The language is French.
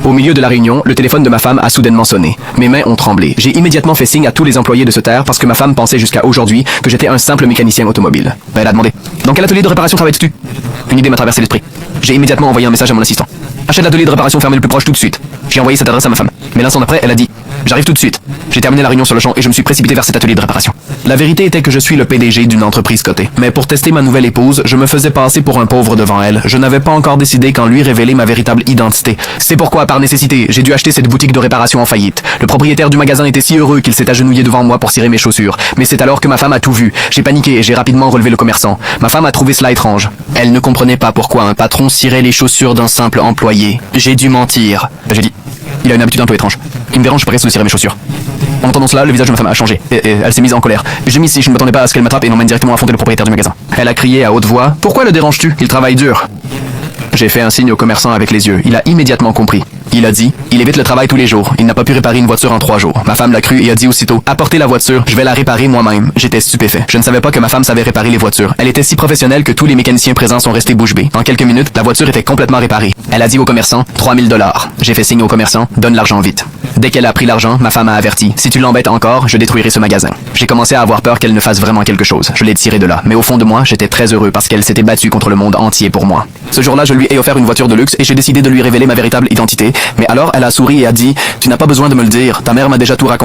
Au milieu de la réunion, le téléphone de ma femme a soudainement sonné. Mes mains ont tremblé. J'ai immédiatement fait signe à tous les employés de se taire parce que ma femme pensait jusqu'à aujourd'hui que j'étais un simple mécanicien automobile. Elle a demandé « Dans quel atelier de réparation travailles-tu » Une idée m'a traversé l'esprit. J'ai immédiatement envoyé un message à mon assistant. « Achète l'atelier de réparation fermé le plus proche tout de suite. » J'ai envoyé cette adresse à ma femme. Mais l'instant d'après, elle a dit « J'arrive tout de suite. » J'ai terminé la réunion sur le champ et je me suis précipité vers cet atelier de réparation. La vérité était que je suis le PDG d'une entreprise cotée. Mais pour tester ma nouvelle épouse, je me faisais passer pour un pauvre devant elle. Je n'avais pas encore décidé quand lui révéler ma véritable identité. C'est pourquoi, par nécessité, j'ai dû acheter cette boutique de réparation en faillite. Le propriétaire du magasin était si heureux qu'il s'est agenouillé devant moi pour cirer mes chaussures. Mais c'est alors que ma femme a tout vu. J'ai paniqué et j'ai rapidement relevé le commerçant. Ma femme a trouvé cela étrange. Elle ne comprenait pas pourquoi un patron cirait les chaussures d'un simple employé. J'ai dû mentir. J'ai dit, il a une habitude un peu étrange. Il me dérange presque de cirer mes chaussures. En entendant cela, le visage de ma femme a changé. Et elle s'est mise en colère. J'ai mis si je ne m'attendais pas à ce qu'elle m'attrape et m'emmène directement affronter le propriétaire du magasin. Elle a crié à haute voix « Pourquoi le déranges-tu? Il travaille dur. » J'ai fait un signe au commerçant avec les yeux. Il a immédiatement compris. Il a dit « Il évite le travail tous les jours. Il n'a pas pu réparer une voiture en 3 jours. » Ma femme l'a cru et a dit aussitôt « Apportez la voiture, je vais la réparer moi-même. » J'étais stupéfait. Je ne savais pas que ma femme savait réparer les voitures. Elle était si professionnelle que tous les mécaniciens présents sont restés bouche bée. En quelques minutes, la voiture était complètement réparée. Elle a dit au commerçant « 3 000 $. » J'ai fait signe au commerçant « Donne l'argent vite. » Dès qu'elle a pris l'argent, ma femme a averti « Si tu l'embêtes encore, je détruirai ce magasin. » J'ai commencé à avoir peur qu'elle ne fasse vraiment quelque chose. Je l'ai tirée de là. Mais au fond de moi, j'étais très heureux parce qu'elle s'était battue contre le monde entier pour moi. Ce jour-là, je lui ai offert une voiture de luxe et j'ai décidé de lui révéler ma véritable identité. Mais alors, elle a souri et a dit « Tu n'as pas besoin de me le dire. Ta mère m'a déjà tout raconté. »